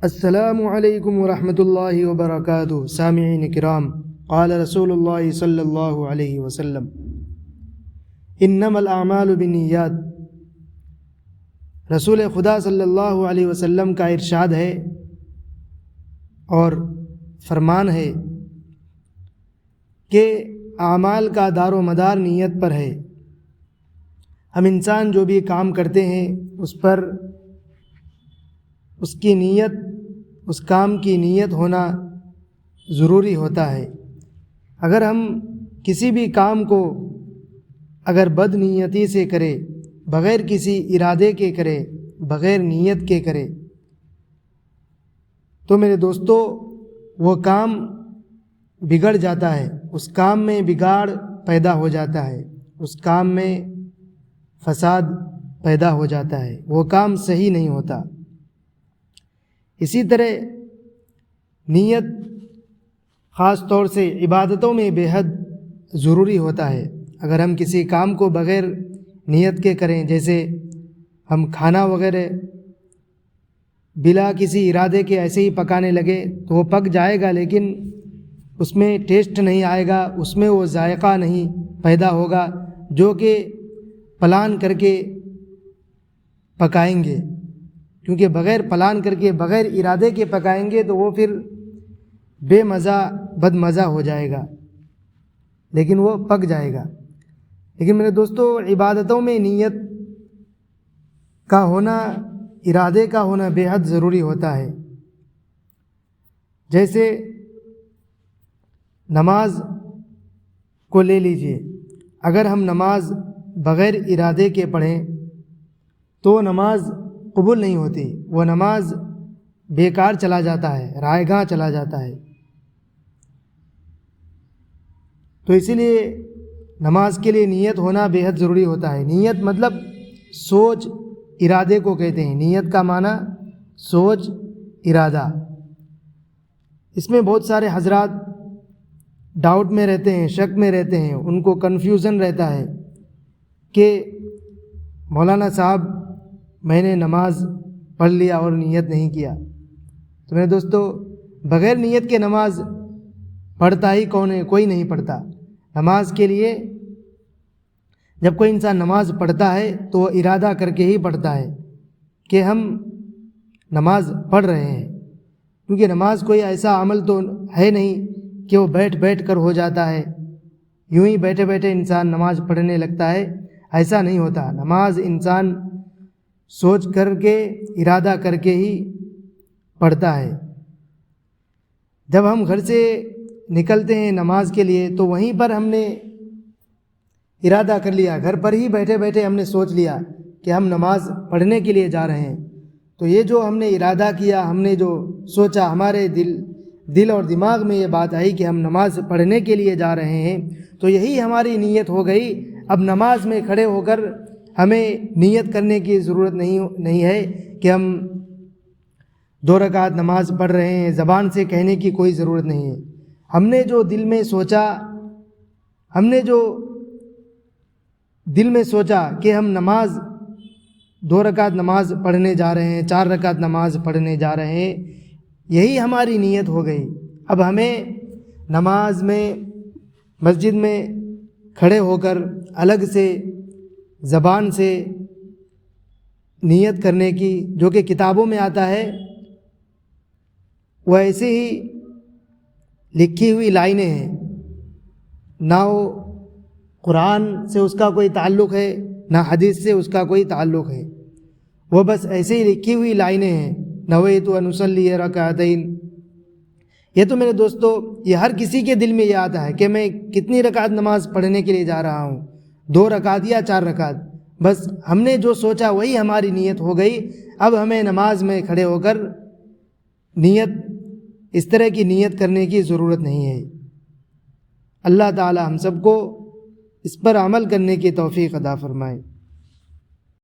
السلام علیکم ورحمۃ اللہ وبرکاتہ۔ سامعین کرام، قال رسول اللہ صلی اللہ علیہ وسلم انما الاعمال بالنیات۔ رسول خدا صلی اللہ علیہ وسلم کا ارشاد ہے اور فرمان ہے کہ اعمال کا دار و مدار نیت پر ہے۔ ہم انسان جو بھی کام کرتے ہیں اس پر اس کی نیت، اس کام کی نیت ہونا ضروری ہوتا ہے۔ اگر ہم کسی بھی کام کو اگر بد نیتی سے کرے، بغیر کسی ارادے کے کرے، بغیر نیت کے کرے، تو میرے دوستو وہ کام بگڑ جاتا ہے، اس کام میں بگاڑ پیدا ہو جاتا ہے، اس کام میں فساد پیدا ہو جاتا ہے، وہ کام صحیح نہیں ہوتا۔ اسی طرح نیت خاص طور سے عبادتوں میں بے حد ضروری ہوتا ہے۔ اگر ہم کسی کام کو بغیر نیت کے کریں، جیسے ہم کھانا وغیرہ بلا کسی ارادے کے ایسے ہی پکانے لگے تو وہ پک جائے گا، لیکن اس میں ٹیسٹ نہیں آئے گا، اس میں وہ ذائقہ نہیں پیدا ہوگا جو کہ پلان کر کے پکائیں گے، کیونکہ بغیر پلان کر کے، بغیر ارادے کے پکائیں گے تو وہ پھر بے مزہ بد مزہ ہو جائے گا، لیکن وہ پک جائے گا۔ لیکن میرے دوستو عبادتوں میں نیت کا ہونا، ارادے کا ہونا بے حد ضروری ہوتا ہے۔ جیسے نماز کو لے لیجئے، اگر ہم نماز بغیر ارادے کے پڑھیں تو نماز قبول نہیں ہوتی، وہ نماز بیکار چلا جاتا ہے، رائے گاں چلا جاتا ہے۔ تو اسی لیے نماز کے لیے نیت ہونا بے حد ضروری ہوتا ہے۔ نیت مطلب سوچ ارادے کو کہتے ہیں۔ نیت کا معنی سوچ ارادہ۔ اس میں بہت سارے حضرات ڈاؤٹ میں رہتے ہیں، شک میں رہتے ہیں، ان کو کنفیوژن رہتا ہے کہ مولانا صاحب میں نے نماز پڑھ لیا اور نیت نہیں کیا۔ تو میرے دوستو بغیر نیت کے نماز پڑھتا ہی کون ہے؟ کوئی نہیں پڑھتا۔ نماز کے لیے جب کوئی انسان نماز پڑھتا ہے تو وہ ارادہ کر کے ہی پڑھتا ہے کہ ہم نماز پڑھ رہے ہیں، کیونکہ نماز کوئی ایسا عمل تو ہے نہیں کہ وہ بیٹھ بیٹھ کر ہو جاتا ہے، یوں ہی بیٹھے بیٹھے انسان نماز پڑھنے لگتا ہے، ایسا نہیں ہوتا۔ نماز انسان سوچ کر کے، ارادہ کر کے ہی پڑھتا ہے۔ جب ہم گھر سے نکلتے ہیں نماز کے لیے تو وہیں پر ہم نے ارادہ کر لیا، گھر پر ہی بیٹھے بیٹھے ہم نے سوچ لیا کہ ہم نماز پڑھنے کے لیے جا رہے ہیں۔ تو یہ جو ہم نے ارادہ کیا، ہم نے جو سوچا، ہمارے دل اور دماغ میں یہ بات آئی کہ ہم نماز پڑھنے کے لیے جا رہے ہیں، تو یہی ہماری نیت ہو گئی۔ اب نماز میں کھڑے ہو کر ہمیں نیت کرنے کی ضرورت نہیں ہے کہ ہم 2 رکعت نماز پڑھ رہے ہیں، زبان سے کہنے کی کوئی ضرورت نہیں ہے۔ ہم نے جو دل میں سوچا کہ ہم 2 رکعت نماز پڑھنے جا رہے ہیں، 4 رکعت نماز پڑھنے جا رہے ہیں، یہی ہماری نیت ہو گئی۔ اب ہمیں نماز میں، مسجد میں کھڑے ہو کر الگ سے زبان سے نیت کرنے کی، جو کہ کتابوں میں آتا ہے، وہ ایسے ہی لکھی ہوئی لائنیں ہیں، نہ وہ قرآن سے اس کا کوئی تعلق ہے، نہ حدیث سے اس کا کوئی تعلق ہے، وہ بس ایسے ہی لکھی ہوئی لائنیں ہیں۔ نویت ان اصلی رکعتین، یہ تو میرے دوستو یہ ہر کسی کے دل میں یہ آتا ہے کہ میں کتنی رکعت نماز پڑھنے کے لیے جا رہا ہوں، 2 رکعت یا 4 رکعت، بس ہم نے جو سوچا وہی ہماری نیت ہو گئی۔ اب ہمیں نماز میں کھڑے ہو کر اس طرح کی نیت کرنے کی ضرورت نہیں ہے۔ اللہ تعالی ہم سب کو اس پر عمل کرنے کی توفیق عطا فرمائے۔